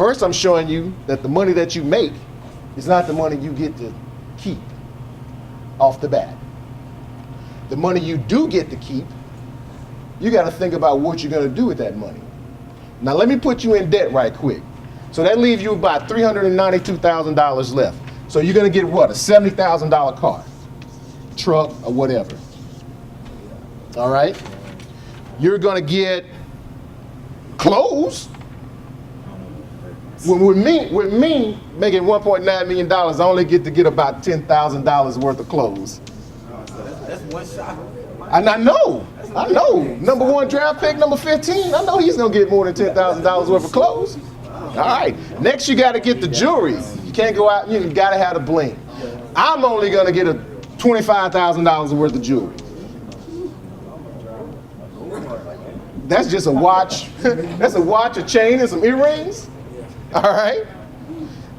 First, I'm showing you that the money that you make is not the money you get to keep off the bat. The money you do get to keep, you got to think about what you're going to do with that money. Now, let me put you in debt right quick. So that leaves you about $392,000 left. So you're going to get what? A $70,000 car, truck, or whatever. All right? You're going to get clothes. With me making $1.9 million, I only get to get about $10,000 worth of clothes. That's one shot. And I know. Number 1 draft pick, number 15, I know he's going to get more than $10,000 worth of clothes. All right. Next, you got to get the jewelry. You can't go out, you got to have the bling. I'm only going to get a $25,000 worth of jewelry. That's just a watch. That's a watch, a chain, and some earrings. All right.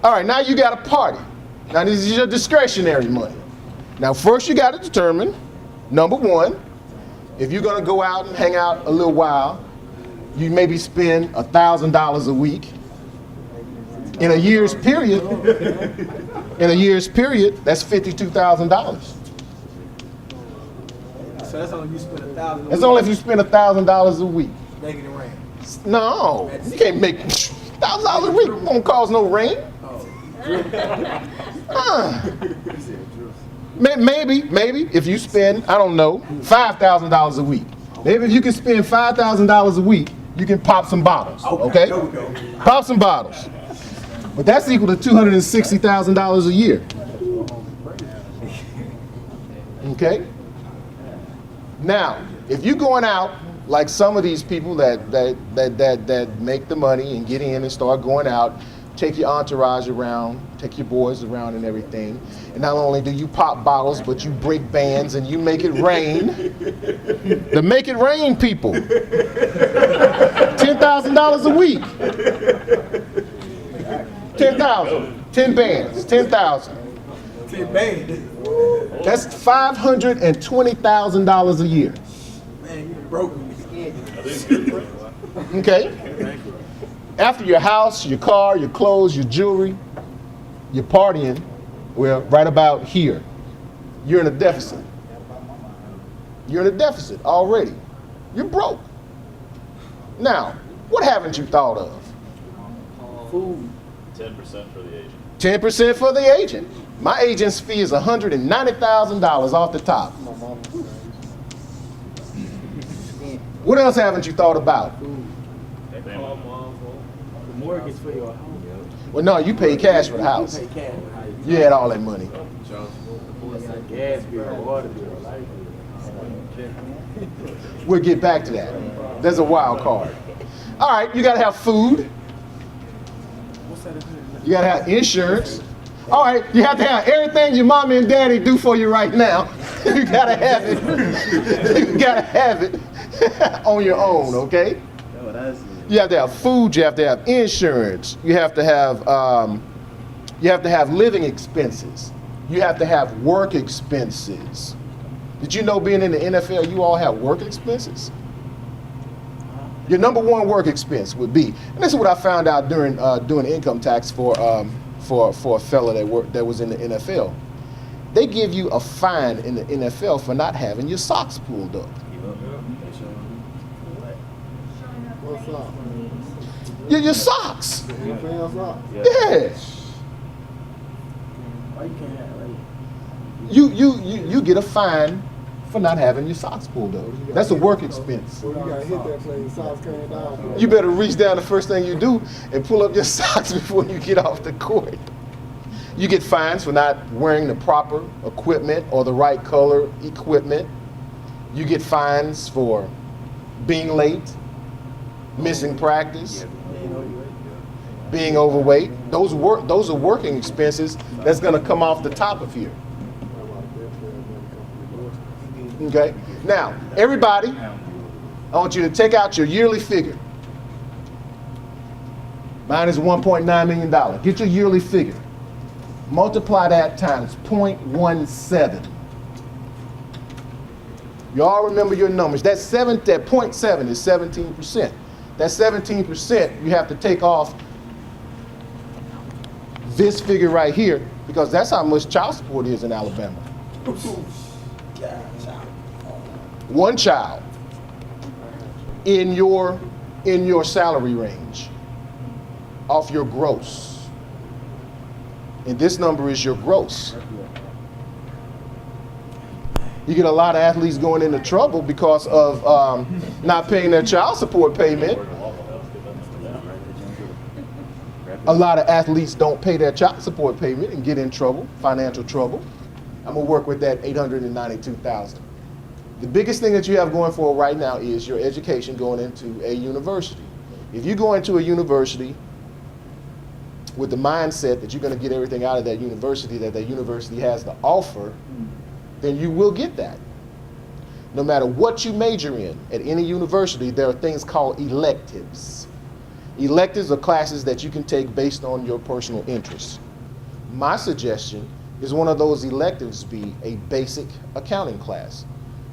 All right, now you got a party. Now this is your discretionary money. Now first you got to determine, number 1, if you're going to go out and hang out a little while, you maybe spend $1,000 a week. In a year's period, that's $52,000. So that's only if you spend $1,000. That's only if you spend $1,000 a week. Making it rain. No, you can't make $1,000 a week. It won't cause no rain. Maybe if you spend, I don't know, $5,000 a week. Maybe if you can spend $5,000 a week, you can pop some bottles. Okay? Pop some bottles. But that's equal to $260,000 a year. Okay? Now, if you're going out like some of these people that make the money and get in and start going out, take your entourage around, take your boys around and everything, and not only do you pop bottles, but you break bands and you make it rain. The make it rain people. $10,000 a week. 10,000. 10 bands. 10,000. 10 bands. That's $520,000 a year. Man, you broke me. Okay? After your house, your car, your clothes, your jewelry, you're partying, well, right about here, you're in a deficit. You're in a deficit already. You're broke. Now, what haven't you thought of? Food. 10% for the agent. 10% for the agent. My agent's fee is $190,000 off the top. What else haven't you thought about? The mortgage for your home. Well, no, you pay cash for the house. You pay cash. You had all that money. Gas bill, water bill, light bill. We'll get back to that. There's a wild card. All right, you got to have food. You got to have insurance. All right, you have to have everything your mommy and daddy do for you right now. You got to have it. You got to have it on your own, okay? You have to have food. You have to have insurance. You have to have living expenses. You have to have work expenses. Did you know being in the NFL, you all have work expenses? Your number 1 work expense would be, and this is what I found out during doing income tax for a fella that was in the NFL. They give you a fine in the NFL for not having your socks pulled up. Your socks. Yeah. You get a fine for not having your socks pulled up. That's a work expense. You better reach down the first thing you do and pull up your socks before you get off the court. You get fines for not wearing the proper equipment or the right color equipment. You get fines for being late, missing practice, being overweight. Those are working expenses that's going to come off the top of here. Okay? Now, everybody, I want you to take out your yearly figure. Mine is $1.9 million. Get your yearly figure. Multiply that times 0.17. You all remember your numbers. That 0.7 is 17%. That 17%, you have to take off this figure right here, because that's how much child support is in Alabama. One child in your salary range off your gross. And this number is your gross. You get a lot of athletes going into trouble because of not paying their child support payment. A lot of athletes don't pay their child support payment and get in trouble, financial trouble. I'm gonna work with that 892,000. The biggest thing that you have going for right now is your education going into a university. If you go into a university with the mindset that you're gonna get everything out of that university has to offer, then you will get that. No matter what you major in at any university, there are things called electives. Electives are classes that you can take based on your personal interests. My suggestion is one of those electives be a basic accounting class.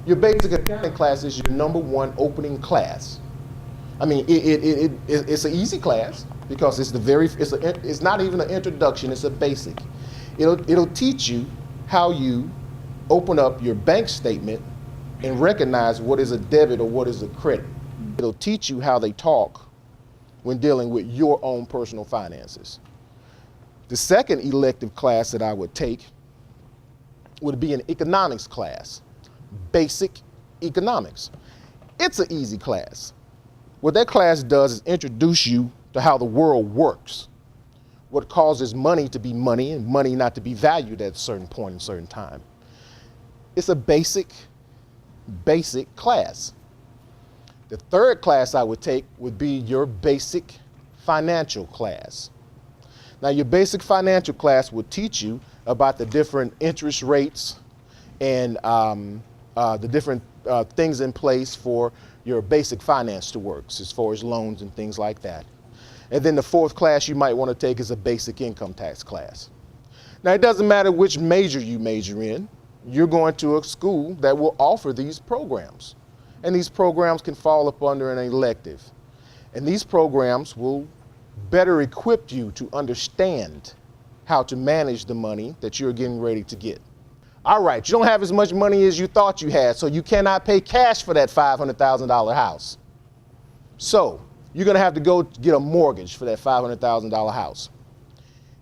Your basic accounting class is your number one opening class. I mean, it's an easy class because it's not even an introduction, it's a basic. It'll teach you how you open up your bank statement and recognize what is a debit or what is a credit. It'll teach you how they talk when dealing with your own personal finances. The second elective class that I would take would be an economics class, basic economics. It's an easy class. What that class does is introduce you to how the world works, what causes money to be money and money not to be valued at a certain point in a certain time. It's a basic class. The third class I would take would be your basic financial class. Now, your basic financial class will teach you about the different interest rates and the different things in place for your basic finance to work, as far as loans and things like that. And then the fourth class you might want to take is a basic income tax class. Now, it doesn't matter which major you major in, you're going to a school that will offer these programs. And these programs can fall up under an elective. And these programs will better equip you to understand how to manage the money that you're getting ready to get. All right, you don't have as much money as you thought you had, so you cannot pay cash for that $500,000 house. So you're gonna have to go get a mortgage for that $500,000 house.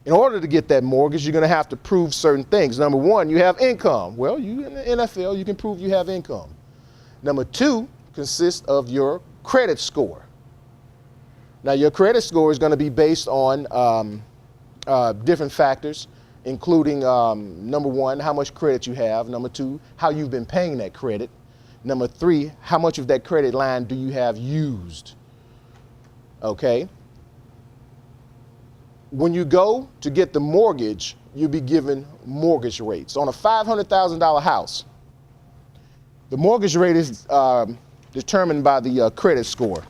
In order to get that mortgage, you're gonna have to prove certain things. Number one, you have income. Well, you in the NFL, you can prove you have income. Number two consists of your credit score. Now, your credit score is going to be based on different factors, including number one, how much credit you have. Number two, how you've been paying that credit. Number three, how much of that credit line do you have used? Okay. When you go to get the mortgage, you'll be given mortgage rates. On a $500,000 house, the mortgage rate is determined by the credit score.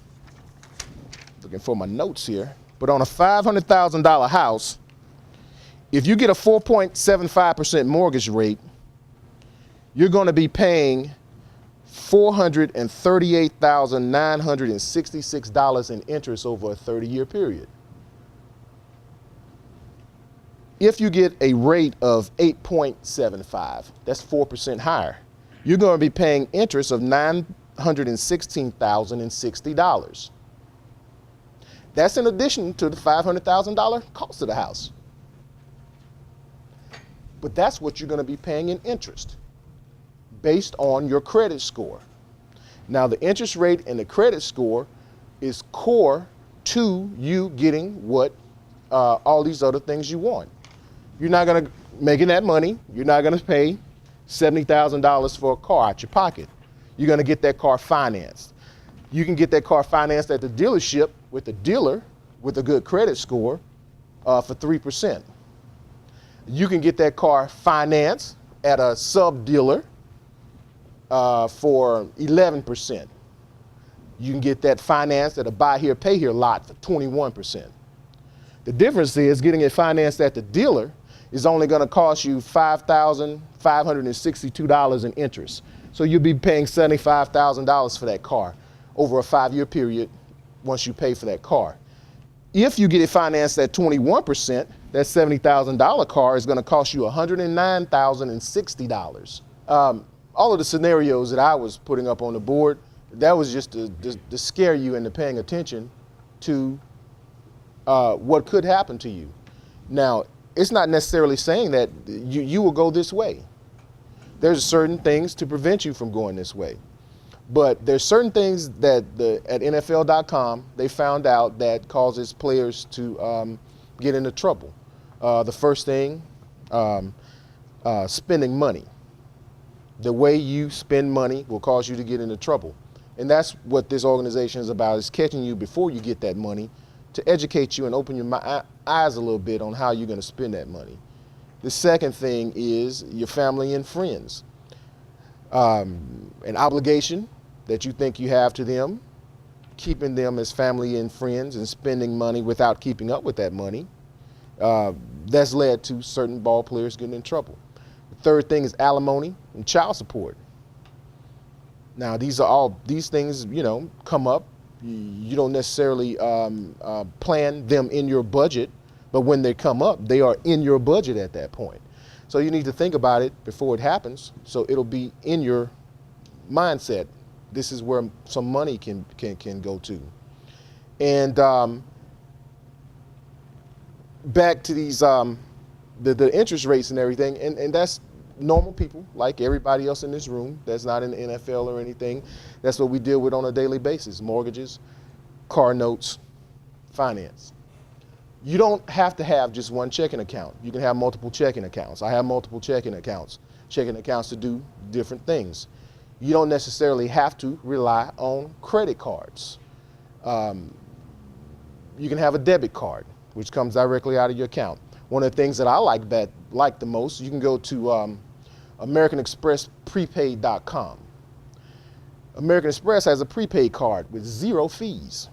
Looking for my notes here. But on a $500,000 house, if you get a 4.75% mortgage rate, you're going to be paying $438,966 in interest over a 30-year period. If you get a rate of 8.75, that's 4% higher, you're going to be paying interest of $916,060. That's in addition to the $500,000 cost of the house. But that's what you're going to be paying in interest based on your credit score. Now, the interest rate and the credit score is core to you getting what all these other things you want. You're not going to making that money. You're not going to pay $70,000 for a car out your pocket. You're going to get that car financed. You can get that car financed at the dealership with the dealer with a good credit score for 3%. You can get that car financed at a sub-dealer for 11%. You can get that financed at a buy here, pay here lot for 21%. The difference is getting it financed at the dealer is only going to cost you $5,562 in interest. So you'll be paying $75,000 for that car over a 5-year period once you pay for that car. If you get it financed at 21%, that $70,000 car is going to cost you $109,060. All of the scenarios that I was putting up on the board, that was just to scare you into paying attention to what could happen to you. Now, it's not necessarily saying that you will go this way. There's certain things to prevent you from going this way. But there's certain things that at NFL.com, they found out that causes players to get into trouble. The first thing, spending money. The way you spend money will cause you to get into trouble. And that's what this organization is about, is catching you before you get that money to educate you and open your eyes a little bit on how you're going to spend that money. The second thing is your family and friends. An obligation that you think you have to them, keeping them as family and friends and spending money without keeping up with that money, that's led to certain ball players getting in trouble. The third thing is alimony and child support. Now, these things, come up. You don't necessarily plan them in your budget, but when they come up, they are in your budget at that point. So you need to think about it before it happens, so it'll be in your mindset. This is where some money can go to. And back to these the interest rates and everything, and that's normal people like everybody else in this room that's not in the NFL or anything. That's what we deal with on a daily basis: mortgages, car notes, finance. You don't have to have just one checking account. You can have multiple checking accounts. I have multiple checking accounts to do different things. You don't necessarily have to rely on credit cards. You can have a debit card, which comes directly out of your account. One of the things that I like the most, you can go to AmericanExpressPrepaid.com. American Express has a prepaid card with 0 fees.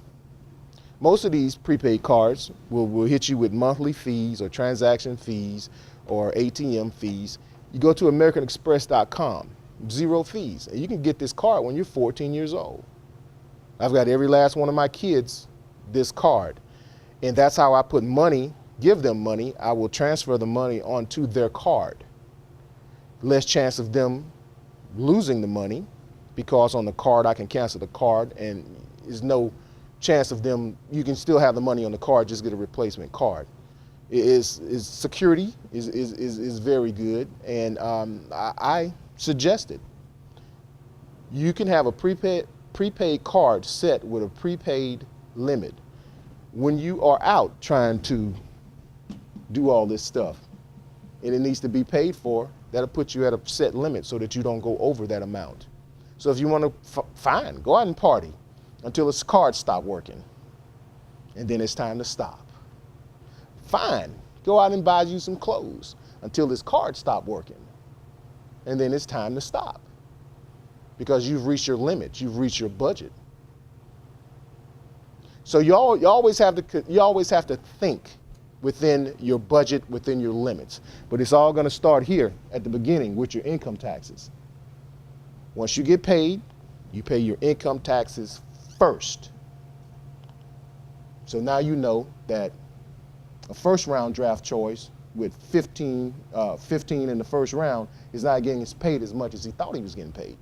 Most of these prepaid cards will hit you with monthly fees or transaction fees or ATM fees. You go to AmericanExpress.com. 0 fees. And you can get this card when you're 14 years old. I've got every last one of my kids this card. And that's how I put money, give them money. I will transfer the money onto their card. Less chance of them losing the money, because on the card I can cancel the card and there's no chance of them, you can still have the money on the card, just get a replacement card. Security is very good, and I suggest it. You can have a prepaid card set with a prepaid limit. When you are out trying to do all this stuff and it needs to be paid for, that'll put you at a set limit so that you don't go over that amount. So if you want to, fine, go out and party until this card stops working, and then it's time to stop. Fine, go out and buy you some clothes until this card stops working, and then it's time to stop, because you've reached your limit, you've reached your budget. So you always have to think within your budget, within your limits. But it's all going to start here at the beginning with your income taxes. Once you get paid, you pay your income taxes first. So now you know that a first round draft choice with 15 in the first round is not getting paid as much as he thought he was getting paid.